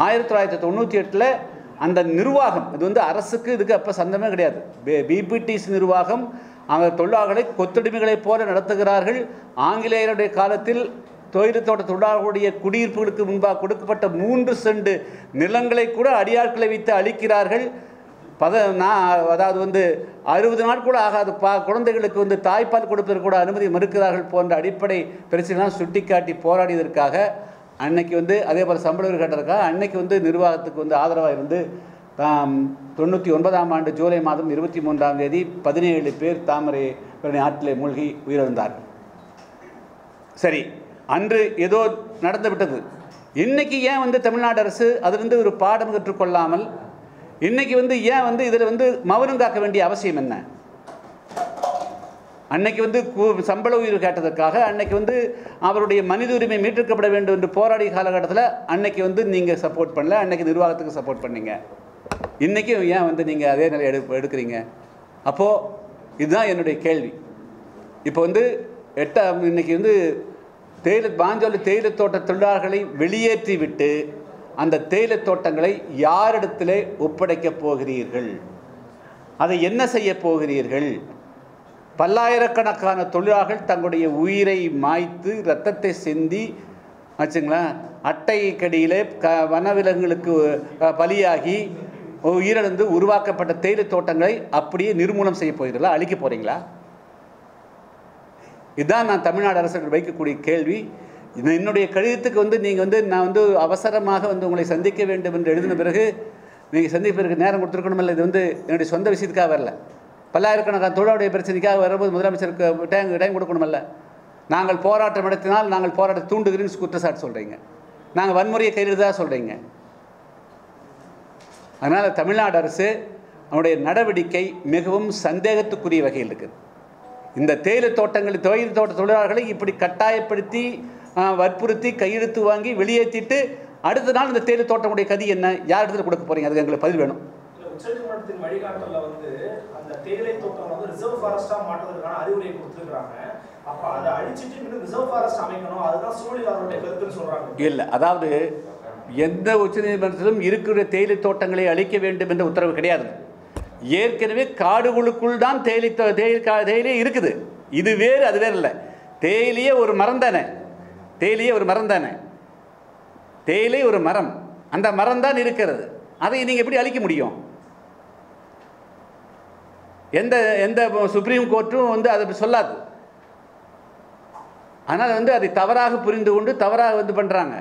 1998 அந்த நிர்வாகம், இது வந்து அரசுக்கு இதுக்கு அப்போ சந்தமே கிடையாது. பிபிடிசி நிர்வாகம் அவங்க தொழிலாளர்களை கொத்தடிமைகளைப் போல நடத்துகிறார்கள். ஆங்கிலேயருடைய காலத்தில் தோட்ட தொழிலாளர்களுடைய குடியிருப்புகளுக்கு முன்பாக கொடுக்கப்பட்ட 3 சென்ட் நிலங்களை கூட அடியாட்களை வைத்து அளிக்கிறார்கள். அதாவது வந்து 60 நாள் கூட ஆகாது குழந்தைகளுக்கு வந்து தாய்ப்பால் கொடுப்பதற்கு கூட அனுமதி மறுக்கிறார்கள் போன்ற அடிப்படை பிரச்சனைலாம் சுட்டிக்காட்டி போராடியதற்காக அன்னைக்கு வந்து அதே போல் சம்பள உயர்வு கேட்டதற்காக அன்னைக்கு வந்து நிர்வாகத்துக்கு வந்து ஆதரவாக இருந்து 99ஆம் ஆண்டு ஜூலை மாதம் 23ஆம் தேதி 17 பேர் தாமரை ஆற்றிலே மூழ்கி உயிரிழந்தார்கள். சரி, அன்று ஏதோ நடந்து விட்டது. இன்னைக்கு ஏன் வந்து தமிழ்நாடு அரசு அதிலிருந்து ஒரு பாடம் கற்றுக்கொள்ளாமல் இன்னைக்கு வந்து ஏன் வந்து இதில் வந்து மௌனம் காக்க வேண்டிய அவசியம் என்ன? அன்னைக்கு வந்து சம்பள உயர்வு கேட்டதற்காக அன்னைக்கு வந்து அவருடைய மனித உரிமை மீட்டெடுக்கப்பட வேண்டும் என்று போராடிய காலகட்டத்தில் அன்னைக்கு வந்து நீங்கள் சப்போர்ட் பண்ணல, அன்னைக்கு நிர்வாகத்துக்கு சப்போர்ட் பண்ணீங்க. இன்றைக்கும் ஏன் வந்து நீங்கள் அதே நிலை எடுக்கிறீங்க? அப்போது இதுதான் என்னுடைய கேள்வி. இப்போ வந்து இன்னைக்கு வந்து பாஞ்சோலை தேயிலை தோட்ட தொழிலாளர்களை வெளியேற்றி விட்டு அந்த தேயிலை தோட்டங்களை யாரிடத்திலே ஒப்படைக்கப் போகிறீர்கள்? அதை என்ன செய்ய போகிறீர்கள்? பல்லாயிரக்கணக்கான தொழிலாளர்கள் தங்களுடைய உயிரை மாய்த்து இரத்தத்தை சிந்தி வச்சுங்களேன் அட்டை கடியிலே வனவிலங்குகளுக்கு பலியாகி உயிரிழந்து உருவாக்கப்பட்ட தேயிலை தோட்டங்களை அப்படியே நிர்மூலம் செய்ய போகிறீர்களா? அழிக்க போகிறீங்களா? இதுதான் நான் தமிழ்நாடு அரசுக்கு வைக்கக்கூடிய கேள்வி. என்னுடைய கடிதத்துக்கு வந்து நீங்கள் வந்து நான் வந்து அவசரமாக வந்து உங்களை சந்திக்க வேண்டும் என்று எழுதின பிறகு நீங்கள் சந்திப்பதற்கு நேரம் கொடுத்துருக்கணுமில்ல. இது வந்து என்னுடைய சொந்த விஷயத்துக்காக வரல, பல்லாயிரக்கணக்கான தொழிலாளருடைய பிரச்சனைக்காக வரும்போது முதலமைச்சருக்கு டைம் கொடுக்கணுமல்ல. நாங்கள் போராட்டம் நடத்தினால் நாங்கள் போராட்ட தூண்டுகிறேன்னு குற்றச்சாட்டு சொல்கிறீங்க, நாங்கள் வன்முறையை கையெழுதாக சொல்கிறீங்க. அதனால் தமிழ்நாடு அரசு அவனுடைய நடவடிக்கை மிகவும் சந்தேகத்துக்குரிய வகையில் இருக்குது. இந்த தேயிலை தோட்ட தொழிலாளர்களை இப்படி கட்டாயப்படுத்தி வற்புறுத்தி கையெழுத்து வாங்கி வெளியேற்றிட்டு அடுத்த நாள் இந்த தேயிலை தோட்டமுடைய கதி என்ன, யார் இடத்துல கொடுக்க போறீங்க? அதுக்கு எங்களுக்கு பதில் வேணும். உச்சநீதிமன்றத்தின் வழிகாட்டல வந்து அந்த தேயிலை தோட்டம் வந்து ரிசர்வ் ஃபாரஸ்டா மாற்றுவதற்கான அறிவுரை கொடுத்திருக்காங்க. அப்ப அதை அழிச்சிட்டு இன்னும் ரிசர்வ் ஃபாரஸ்ட் அமைக்கணும், அதுதான் சூழலாளருடைய கருத்துன்னு சொல்றாங்க. இல்ல, அதாவது எந்த உச்சநீதிமன்றத்திலும் இருக்கிற தேயிலை தோட்டங்களை அழிக்க வேண்டும் என்ற உத்தரவு கிடையாது. ஏற்கனவே காடுகளுக்குள் தான் தேயிலை இருக்குது. இது வேறு அது வேறு இல்லை. தேயிலையே ஒரு மரம் தானே, தேயிலையே ஒரு மரம் தானே, தேயிலை ஒரு மரம், அந்த மரம் தான் இருக்கிறது. அதை நீங்கள் எப்படி அழிக்க முடியும்? எந்த எந்த சுப்ரீம் கோர்ட்டும் வந்து அதை சொல்லாது. அதனால் வந்து அதை தவறாக புரிந்து கொண்டு தவறாக வந்து பண்ணுறாங்க.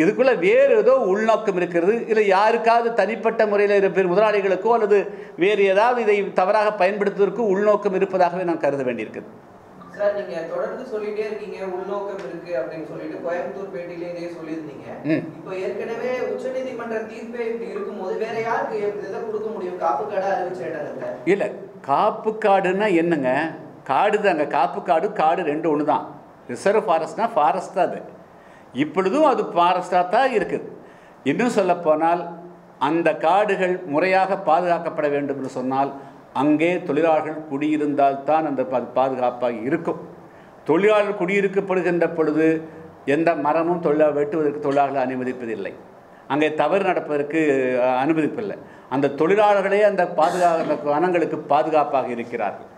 இதுக்குள்ளே வேறு ஏதோ உள்நோக்கம் இருக்கிறது. இல்லை யாருக்காவது தனிப்பட்ட முறையில் இருக்கிற முதலாளிகளுக்கோ அல்லது வேறு ஏதாவது இதை தவறாக பயன்படுத்துவதற்கு உள்நோக்கம் இருப்பதாகவே நான் கருத வேண்டியிருக்குது. சார், நீங்க தொடர்ந்து சொல்லிட்டே இருக்கீங்க உள்நோக்கம் இருக்கு அப்படின்னு சொல்லிட்டு கோயம்புத்தூர் பேட்டியிலே இதே சொல்லியிருந்தீங்க. இப்போ ஏற்கனவே உச்சநீதிமன்ற தீர்ப்பே இப்படி இருக்கும்போது வேற யாருக்கு இதை கொடுக்க முடியும்? காப்பு காடை அறிவிச்ச இடத்துல இல்லை, காப்பு காடுன்னா என்னங்க? காடு தாங்க, காப்பு காடு காடு ரெண்டு ஒன்று தான். ரிசர்வ் ஃபாரஸ்ட்னா ஃபாரஸ்ட் தான். அது இப்பொழுதும் அது ஃபாரஸ்டாக தான் இருக்குது. இன்னும் சொல்லப்போனால் அந்த காடுகள் முறையாக பாதுகாக்கப்பட வேண்டும் என்று சொன்னால் அங்கே தொழிலாளர்கள் குடியிருந்தால்தான் அந்த பாதுகாப்பாக இருக்கும். தொழிலாளர்கள் குடியிருக்கப்படுகின்ற பொழுது எந்த மரமும் வெட்டுவதற்கு தொழிலாளர்கள் அனுமதிப்பதில்லை, அங்கே தவறு நடப்பதற்கு அனுமதிப்பில்லை. அந்த தொழிலாளர்களே அந்த வனங்களுக்கு பாதுகாப்பாக இருக்கிறார்கள்.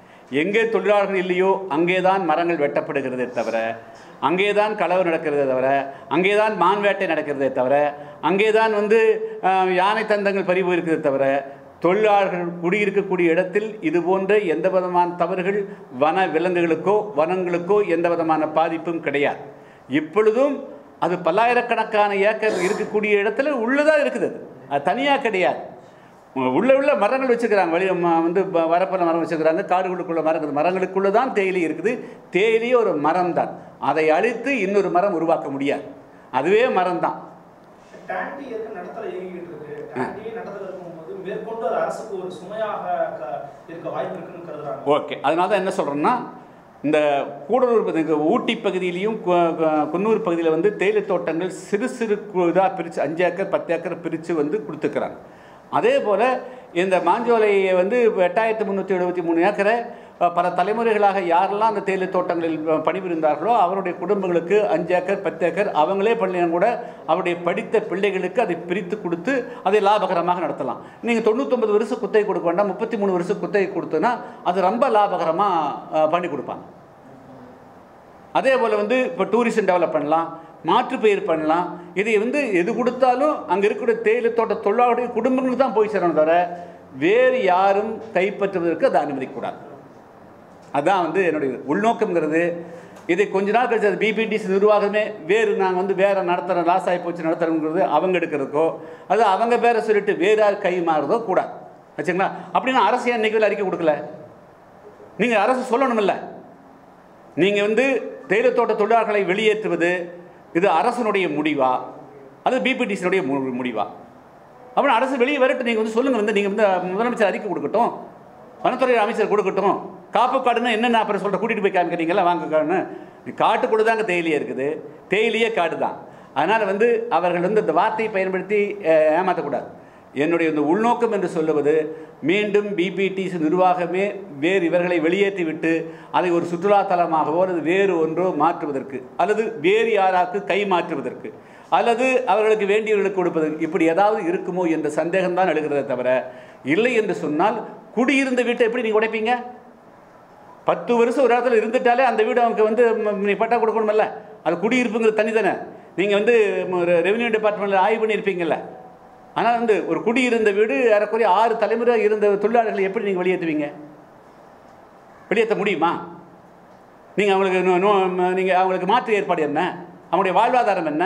எங்கே தொழிலாளர்கள் இல்லையோ அங்கே தான் மரங்கள் வெட்டப்படுகிறதே தவிர, அங்கே தான் களவு நடக்கிறதே தவிர, அங்கே தான் மான் வேட்டை நடக்கிறதே தவிர, அங்கே தான் வந்து யானை தந்தங்கள் பறிவு இருக்கிறதே தவிர, தொழிலாளர்கள் குடியிருக்கக்கூடிய இடத்தில் இது போன்ற எந்த விதமான தவறுகள் வன விலங்குகளுக்கோ வனங்களுக்கோ எந்த விதமான பாதிப்பும் கிடையாது. இப்பொழுதும் அது பல்லாயிரக்கணக்கான ஏக்கர் இருக்கக்கூடிய இடத்துல உள்ளதாக இருக்குது. அது தனியாக கிடையாது. உள்ள மரங்கள் வச்சுக்கிறாங்க, வெளியே வந்து வரப்பில் மரம் வச்சுக்கிறாங்க, காடுகளுக்குள்ள மரங்களுக்குள்ளே தான் தேயிலை இருக்குது. தேயிலையே ஒரு மரம் தான், அதை அழித்து இன்னொரு மரம் உருவாக்க முடியாது. அதுவே மரம் தான். ஓகே, அதனால தான் என்ன சொல்கிறேன்னா, இந்த கூடலூர் ஊட்டி பகுதியிலையும் குன்னூர் பகுதியில் வந்து தேயிலை தோட்டங்கள் சிறு சிறு இதாக பிரித்து 5 ஏக்கர் 10 ஏக்கர் பிரித்து வந்து கொடுத்துக்கிறாங்க. அதே போல் இந்த மாஞ்சோலையை வந்து 8373 ஏக்கரை பல தலைமுறைகளாக யாரெல்லாம் அந்த தேயிலை தோட்டங்களில் பணிபுரிந்தார்களோ அவருடைய குடும்பங்களுக்கு 5 ஏக்கர் 10 ஏக்கர் அவங்களே பண்ணினா கூட அவருடைய படித்த பிள்ளைகளுக்கு அதை பிரித்து கொடுத்து அதை லாபகரமாக நடத்தலாம். நீங்கள் 99 வருஷம் குத்தகை கொடுக்க வேண்டாம், 33 வருஷம் குத்தகை கொடுத்தோன்னா அது ரொம்ப லாபகரமாக பண்ணி கொடுப்பாங்க. அதே போல் வந்து இப்போ டூரிசம் டெவலப் பண்ணலாம், மாற்றுப்பயிர் பண்ணலாம். இதை வந்து எது கொடுத்தாலும் அங்கே இருக்கிற தேயிலை தோட்ட தொழிலாளருடைய குடும்பங்களுக்கு தான் போய் சேரணும், தவிர வேறு யாரும் கைப்பற்றுவதற்கு அதை அனுமதிக்கக்கூடாது. அதுதான் வந்து என்னுடைய உள்நோக்கம்ங்கிறது. இதை கொஞ்ச நாள் கழிச்சு அது பிபிடிசி நிர்வாகமே நாங்கள் வந்து வேறு நடத்துகிறோம், லாஸ் ஆகி போச்சு நடத்துகிறோங்கிறது அவங்க எடுக்கிறதுக்கோ அது அவங்க பேரை சொல்லிட்டு வேறு யார் கை மாறுறதோ கூடாது. வச்சுங்களா? அப்படின்னா அரசு அன்றைக்கு அறிக்கை கொடுக்கல, நீங்கள் அரசு சொல்லணுமில்ல. நீங்கள் வந்து தேயிலை தோட்ட தொழிலாளர்களை வெளியேற்றுவது இது அரசனுடைய முடிவா அது பிபிடிசியினுடைய முடிவா? அப்படின்னு அரசு வெளியே வரட்டு நீங்கள் வந்து சொல்லுங்கள். வந்து நீங்கள் வந்து முதலமைச்சர் அறிக்கை கொடுக்கட்டும், வனத்துறை அமைச்சர் கொடுக்கட்டும். காப்பு காடுன்னு என்னென்ன அப்புறம் சொல்கிற கூட்டிகிட்டு போய் காமிக்கிறீங்களா வாங்க காடுன்னு. காட்டுக்குள்ள தாங்க தேயிலையே இருக்குது, தேயிலையே காடு தான். அதனால் வந்து அவர்கள் வந்து இந்த வார்த்தையை பயன்படுத்தி ஏமாற்றக்கூடாது. என்னுடைய இந்த உள்நோக்கம் என்று சொல்லுவது மீண்டும் பிபிடிசி நிர்வாகமே வேறு இவர்களை வெளியேற்றி விட்டு அதை ஒரு சுற்றுலாத்தலமாகவோ அல்லது வேறு ஒன்றோ மாற்றுவதற்கு அல்லது வேறு யாராக்கு கை மாற்றுவதற்கு அல்லது அவர்களுக்கு வேண்டியவர்களுக்கு கொடுப்பது இப்படி ஏதாவது இருக்குமோ என்ற சந்தேகம்தான் எழுகிறதே தவிர, இல்லை என்று சொன்னால் குடியிருந்த வீட்டை எப்படி நீங்கள் உடைப்பீங்க? 10 வருஷம் ஒரு இடத்துல இருந்துட்டாலே அந்த வீடு அவங்க வந்து நீ பட்டா கொடுக்கணுமில்ல. அது குடியிருப்புங்கிறது தனி தானே. நீங்கள் வந்து ரெவென்யூ டிபார்ட்மெண்ட்டில் ஆய்வு பண்ணியிருப்பீங்கள்ல. ஆனால் வந்து ஒரு குடியிருந்த வீடு ஏறக்குறைய 6 தலைமுறை இருந்த தொழிலாளர்களை எப்படி நீங்கள் வெளியேற்றுவீங்க? வெளியேற்ற முடியுமா? நீங்கள் அவங்களுக்கு மாற்று ஏற்பாடு என்ன? அவங்களுடைய வாழ்வாதாரம் என்ன?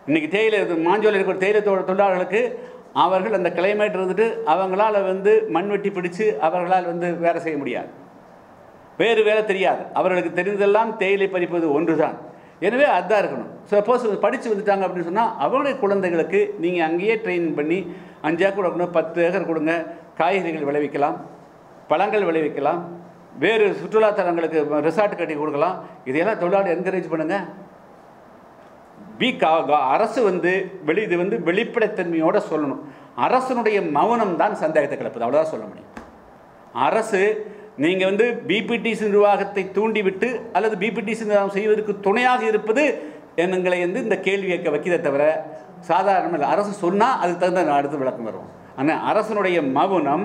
இன்றைக்கி தேயிலை மாஞ்சோலை இருக்கிற தேயிலை தொழிலாளர்களுக்கு அவர்கள் அந்த கிளைமேட் இருந்துட்டு அவங்களால் வந்து மண்வெட்டி பிடிச்சு அவர்களால் வந்து வேலை செய்ய முடியாது, வேறு வேலை தெரியாது. அவர்களுக்கு தெரிந்ததெல்லாம் தேயிலை பறிப்பது ஒன்று தான். எனவே அதுதான் இருக்கணும். சப்போஸ் படித்து வந்துட்டாங்க அப்படின்னு சொன்னால் அவங்களுடைய குழந்தைகளுக்கு நீங்கள் அங்கேயே ட்ரெயின் பண்ணி 5 ஏக்கர் கொடுக்கணும், 10 ஏக்கர் கொடுங்க, காய்கறிகள் விளைவிக்கலாம், பழங்கள் விளைவிக்கலாம், வேறு சுற்றுலாத்தலங்களுக்கு ரிசார்ட் கட்டி கொடுக்கலாம். இதையெல்லாம் தொழிலாளர் என்கரேஜ் பண்ணுங்கள். அரசு வந்து இது வந்து வெளிப்படைத்தன்மையோடு சொல்லணும். அரசனுடைய மௌனம் தான் சந்தேகத்தை கிளப்புது, அவ்வளோதான் சொல்ல முடியும். அரசு நீங்கள் வந்து பிபிடிசி நிர்வாகத்தை தூண்டிவிட்டு அல்லது பிபிடிசி நிர்வாகம் செய்வதற்கு துணையாக இருப்பது எங்களை வந்து இந்த கேள்வி கேட்க வைக்கிறதை தவிர சாதாரணமாக இல்லை. அரசு சொன்னால் அதுக்கு தகுந்த அடுத்து விளக்கம் வரும். ஆனால் அரசனுடைய மௌனம்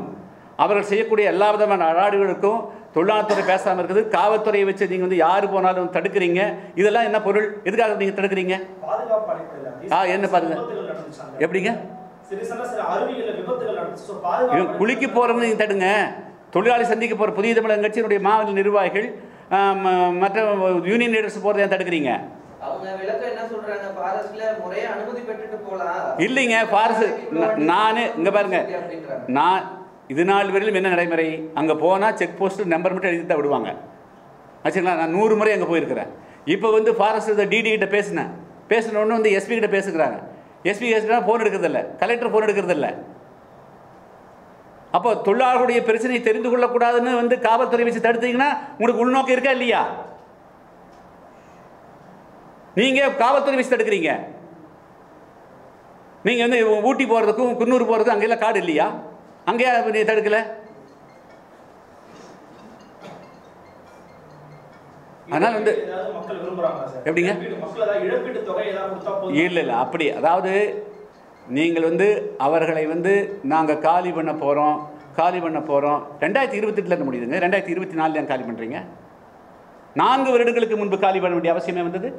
அவர்கள் செய்யக்கூடிய எல்லா விதமான அடாடுகளுக்கும் தொழிலாளத்துறை பேசாமல் இருக்குது. காவல்துறையை வச்சு நீங்கள் வந்து யார் போனாலும் தடுக்கிறீங்க. இதெல்லாம் என்ன பொருள்? எதுக்காக நீங்கள் தடுக்கிறீங்க? என்ன பாருங்க எப்படிங்க குளிக்க போகிறவங்க நீங்கள் தடுங்க. தொழிலாளி சந்திக்க போகிற புதிய தமிழக கட்சியினுடைய மாவட்ட நிர்வாகிகள் மற்ற யூனியன் லீடர்ஸ் போகிறத ஏன் தடுக்கிறீங்க? இல்லைங்க, ஃபாரஸ்ட் நானே இங்கே பாருங்க, நான் இது நாள் வரையிலும் என்ன நடைமுறை, அங்கே போனால் செக் போஸ்ட்டு நம்பர் மட்டும் எழுதி தான் விடுவாங்க. ஆச்சுங்களா? நான் 100 முறை அங்கே போயிருக்கிறேன். இப்போ வந்து ஃபாரஸ்ட் டிடி கிட்ட பேசினோன்னு வந்து எஸ்பி கிட்ட பேசுகிறாங்க. எஸ்பி ஃபோன் எடுக்கிறதில்ல, கலெக்டர் ஃபோன் எடுக்கிறதில்ல. அப்போ தொழிலாளர்களுடைய பிரச்சனையை தெரிந்து கொள்ளக்கூடாதுன்னு வந்து காவல்துறை வச்சு தடுத்தீங்கன்னா உங்களுக்கு உள்நோக்கம் இருக்கா இல்லையா? நீங்கள் காவல்துறை வச்சு தடுக்கிறீங்க. நீங்கள் வந்து ஊட்டி போகிறதுக்கும் குன்னூர் போகிறதுக்கும் அங்கெல்லாம் காடு இல்லையா? அங்கேயா நீ தடுக்கல? அதனால் வந்து எப்படிங்க? இல்லை அப்படி, அதாவது நீங்கள் வந்து அவர்களை வந்து நாங்கள் காலி பண்ண போகிறோம் 2028 முடியுதுங்க. 2024 காலி பண்ணுறீங்க. 4 வருடங்களுக்கு முன்பு காலி பண்ண வேண்டிய அவசியமே வந்தது.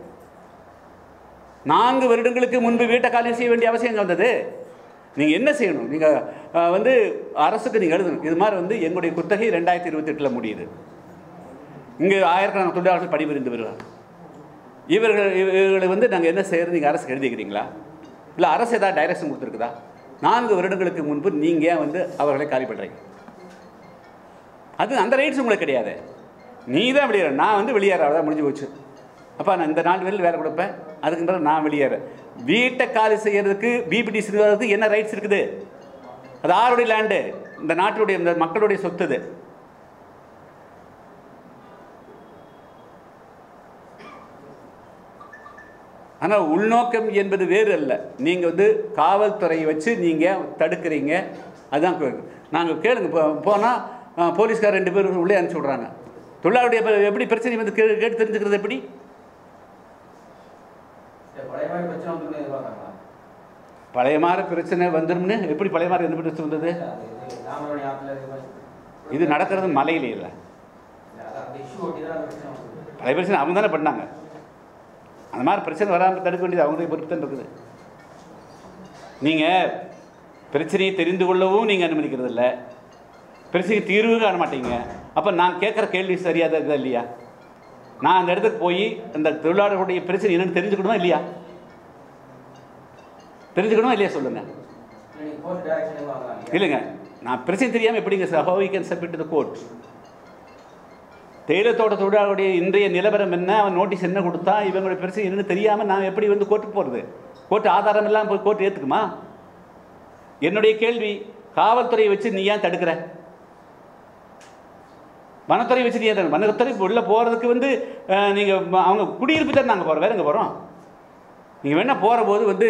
4 வருடங்களுக்கு முன்பு வீட்டை காலி செய்ய வேண்டிய அவசியம் வந்தது. நீங்கள் என்ன செய்யணும்? நீங்கள் வந்து அரசுக்கு நீங்கள் எழுதணும், இது மாதிரி வந்து எங்களுடைய குத்தகை 2028 முடியுது, இங்கே ஆயிரக்கணக்கான தொழிலாளர்கள் பணிபுரிந்து வருவாங்க, இவர்களை வந்து நாங்கள் என்ன செய்யறது, நீங்கள் அரசுக்கு எழுதிக்கிறீங்களா? இல்லை அரசு ஏதாவது டைரக்ஷன் கொடுத்துருக்குதா? 4 வருடங்களுக்கு முன்பு நீங்கள் வந்து அவர்களை காலி பண்ணுறீங்க. அது அந்த ரைட்ஸ் உங்களுக்கு கிடையாது. நீ தான் வெளியேற, நான் வந்து வெளியேறதான் முடிஞ்சு போச்சு. அப்போ நான் இந்த 4 வேலை கொடுப்பேன், அதுக்குன்றது நான் வெளியேறேன். வீட்டை காலி செய்யறதுக்கு பிபிடிசி நிர்வாகத்துக்கு என்ன ரைட்ஸ் இருக்குது? அது யாருடைய லேண்டு? இந்த நாட்டுடைய இந்த மக்களுடைய சொத்து. இது ஆனால் உள்நோக்கம் என்பது வேறு அல்ல. நீங்கள் வந்து காவல்துறையை வச்சு நீங்கள் தடுக்கிறீங்க. அதுதான் நாங்கள் கேளுங்க. போனால் போலீஸ்கார் 2 பேர் உள்ளே அனுப்பிச்சி விட்றாங்க. தொழிலாளருடைய எப்படி பிரச்சனை வந்து கேட்டு தெரிஞ்சுக்கிறது எப்படி? பழைய மாதிரி பிரச்சனை வந்துடும்னு எப்படி பழைய மாதிரி எந்த பிரச்சனை வந்தது? இது நடக்கிறது மலையிலே இல்லை. பழைய பிரச்சனை அவங்க தானே பண்ணாங்க. அந்த மாதிரி பிரச்சனை வராமல் தடுக்க வேண்டியது அவங்களுடைய பொறுப்பு தான் இருக்குது. நீங்கள் பிரச்சனையை தெரிந்து கொள்ளவும் நீங்கள் அனுமதிக்கிறது இல்லை, பிரச்சனைக்கு தீர்வு காண மாட்டீங்க. அப்போ நான் கேட்குற கேள்வி சரியாக இருக்குதா இல்லையா? நான் அந்த இடத்துக்கு போய் அந்த தொழிலாளர்களுடைய பிரச்சனை என்னென்னு தெரிஞ்சுக்கணுமா இல்லையா? தெரிஞ்சுக்கணுமா இல்லையா சொல்லுங்கள். இல்லைங்க, நான் பிரச்சனை தெரியாமல் எப்படிங்க sir how you can submit to the court? தேயிலை தோட்ட தொழிலாளருடைய இன்றைய நிலவரம் என்ன, அவன் நோட்டீஸ் என்ன கொடுத்தா, இவங்களுடைய பிரச்சனை என்னன்னு தெரியாமல் நான் எப்படி வந்து கோர்ட்டுக்கு போகிறது? கோர்ட்டு ஆதாரம் இல்லாமல் போய் கோர்ட்டு ஏற்றுக்குமா? என்னுடைய கேள்வி, காவல்துறையை வச்சு நீ ஏன் தடுக்கிற? வனத்துறை வச்சு நீ ஏன்? வனத்துறை உள்ளே போகிறதுக்கு வந்து நீங்கள் அவங்க குடியிருப்பு தான் நாங்கள் போகிறோம், வேறு எங்கே போகிறோம்? நீங்கள் வேணால் போகிற போது வந்து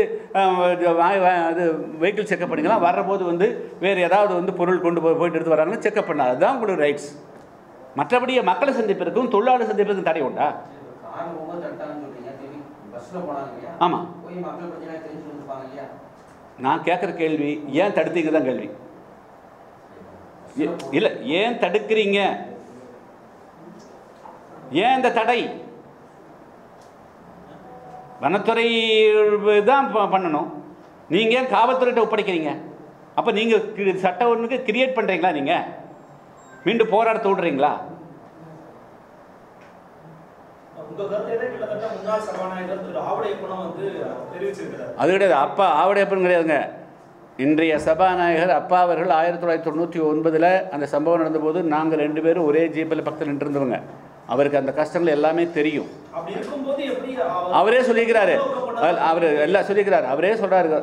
அது வெஹிக்கிள் செக்அப் பண்ணிக்கலாம், வர்ற போது வந்து வேறு ஏதாவது வந்து பொருள் கொண்டு போயிட்டு எடுத்து வராங்கன்னு செக்அப் பண்ணாது. அதுதான் உங்களோட ரைட்ஸ். மற்றபடி மக்களை சந்திப்பதற்கும் தொழிலாளர் சந்திப்பதற்கும் தடை உண்டா? ஆமாம், நான் கேட்குற கேள்வி ஏன் தடுத்தீங்க தான் கேள்வி. இல்லை, ஏன் தடுக்கிறீங்க? ஏன் இந்த தடை? வனத்துறை தான் பண்ணணும், நீங்கள் ஏன் காவல்துறையிட்ட ஒப்படைக்கிறீங்க? அப்போ நீங்கள் சட்ட ஒன்றுக்கு கிரியேட் பண்ணுறீங்களா? நீங்கள் மீண்டும் போராட விடுறீங்களா? அது கிடையாது. அப்பா ஆவடையப்பன் கிடையாதுங்க. இன்றைய சபாநாயகர் அப்பா அவர்கள் 1999 அந்த சம்பவம் நடந்தபோது நாங்கள் 2 பேரும் ஒரே ஜீப்பில் பக்கத்தில் நின்றுருந்தவங்க. அவருக்கு அந்த கஷ்டங்கள் எல்லாமே தெரியும். அவரே சொல்லிக்கிறாரு, அவர் எல்லாம் சொல்லிக்கிறார், அவரே சொல்கிறாரு.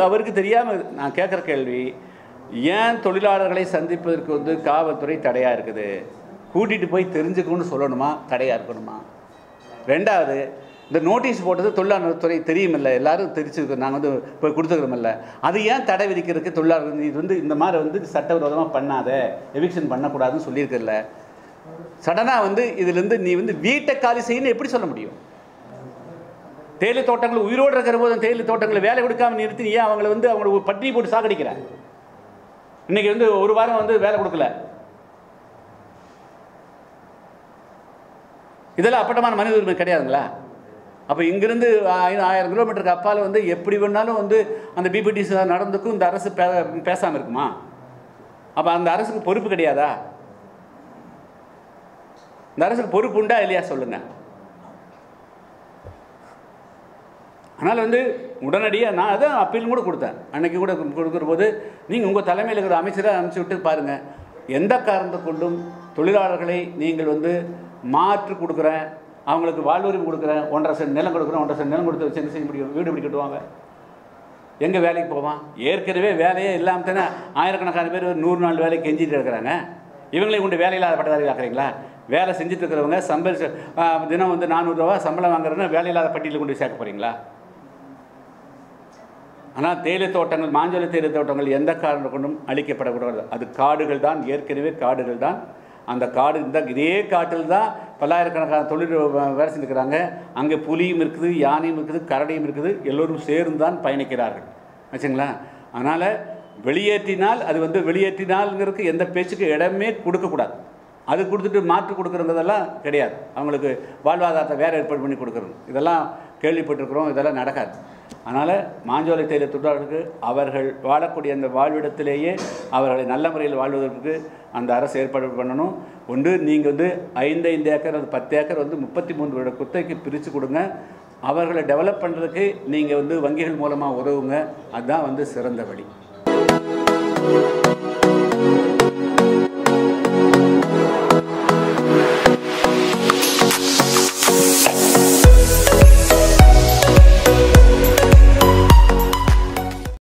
அவருக்கு தெரியாமல் நான் கேட்குற கேள்வி, ஏன் தொழிலாளர்களை சந்திப்பதற்கு வந்து காவல்துறை தடையாக இருக்குது? கூட்டிகிட்டு போய் தெரிஞ்சுக்கணும்னு சொல்லணுமா, தடையாக இருக்கணுமா? ரெண்டாவது, இந்த நோட்டீஸ் போட்டது தொழிலாளர் துறை தெரியுமில்ல, எல்லோரும் தெரிஞ்சுருக்கு, நாங்கள் வந்து போய் கொடுத்துக்கிறோமில்ல, அது ஏன் தடை விதிக்கிறதுக்கு தொழிலாளர்கள் இது வந்து இந்த மாதிரி வந்து சட்டவிரோதமாக பண்ணாத, எவிக்ஷன் பண்ணக்கூடாதுன்னு சொல்லியிருக்கல. சடனாக வந்து இதுலேருந்து நீ வந்து வீட்டை காலி செய்யணும்னு எப்படி சொல்ல முடியும்? தேயிலை தோட்டங்கள் உயிரோடு இருக்கிற போது தேயிலை தோட்டங்களை வேலை கொடுக்காமல் நிறுத்தி ஏன் அவங்களை வந்து அவங்கள பட்டினி போட்டு சாகடிக்கிறேன்? இன்னைக்கு வந்து 1 வாரம் வந்து வேலை கொடுக்கல. இதெல்லாம் அப்பட்டமான மனித உரிமை கிடையாதுங்களா? அப்போ இங்கிருந்து 1000 கிலோமீட்டருக்கு அப்பால் வந்து எப்படி வேணாலும் வந்து அந்த பிபிடிஸ் நடந்துக்கும் இந்த அரசு பேசாமல் இருக்குமா? அப்போ அந்த அரசுக்கு பொறுப்பு கிடையாதா? இந்த அரசுக்கு பொறுப்பு உண்டா இல்லையா சொல்லுங்கள். ஆனால் வந்து உடனடியாக நான் அதான் அப்பீல் கூட கொடுத்தேன். அன்றைக்கி கூட கொடுக்குற போது நீங்கள் உங்கள் தலைமையில் இருக்கிற அமைச்சரை அனுப்பிச்சி விட்டு பாருங்கள், எந்த காரணத்தை கொண்டும் தொழிலாளர்களை நீங்கள் வந்து மாற்று கொடுக்குறேன், அவங்களுக்கு வாழ்வுரிமை கொடுக்குறேன், 1.5 சென்ட் நிலம் கொடுக்குறேன், 1.5 சென்ட் நிலம் கொடுத்து வச்சு என்ன செய்ய முடியும்? வீடு இப்படி கட்டுவாங்க, எங்கே வேலைக்கு போவான்? ஏற்கனவே வேலையே இல்லாமல் தானே ஆயிரக்கணக்கான பேர் 100 நாள் வேலைக்கு கெஞ்சிட்டு இருக்கிறாங்க. இவங்களையும் கொண்டு வேலையில்லாத பட்டதாரி ஆக்குறீங்களா? வேலை செஞ்சுட்டு இருக்கிறவங்க தினம் வந்து 400 ரூபா சம்பளம் வாங்குறதுன்னா வேலையில்லாத பட்டியலில் கொண்டு சேர்க்க போகிறீங்களா? ஆனால் தேயிலை தோட்டங்கள், மாஞ்சோலை தேயிலை தோட்டங்கள் எந்த காரணம் கொண்டும் அழிக்கப்படக்கூடாது. அது காடுகள் தான், ஏற்கனவே காடுகள் தான். அந்த காடு இதே காட்டில் தான் பல்லாயிரக்கணக்கான தொழில் வேலை செஞ்சுக்கிறாங்க. அங்கே புலியும் இருக்குது, யானையும் இருக்குது, கரடியும் இருக்குது, எல்லோரும் சேர்ந்து தான் பயணிக்கிறார்கள் வச்சுங்களா. அதனால் வெளியேற்றினால் அது வந்து வெளியேற்றினால்ங்கிறதுக்கு எந்த பேச்சுக்கு இடமே கொடுக்கக்கூடாது. அது கொடுத்துட்டு மாற்று கொடுக்குறதெல்லாம் கிடையாது. அவங்களுக்கு வாழ்வாதாரத்தை வேறு ஏற்பாடு பண்ணி கொடுக்குறது இதெல்லாம் கேள்விப்பட்டிருக்கிறோம். இதெல்லாம் நடக்காது. அதனால் மாஞ்சோலை தேயிலை தொழிலாளர்களுக்கு அவர்கள் வாழக்கூடிய அந்த வாழ்விடத்திலேயே அவர்களை நல்ல முறையில் வாழ்வதற்கு அந்த அரசு ஏற்பாடு பண்ணணும். ஒன்று, நீங்கள் வந்து 5 ஏக்கர் அது 10 ஏக்கர் வந்து 33 வருட குத்தகைக்கு பிரித்து கொடுங்க. அவர்களை டெவலப் பண்ணுறதுக்கு நீங்கள் வந்து வங்கிகள் மூலமாக உதவுங்க. அதுதான் வந்து சிறந்த வழி.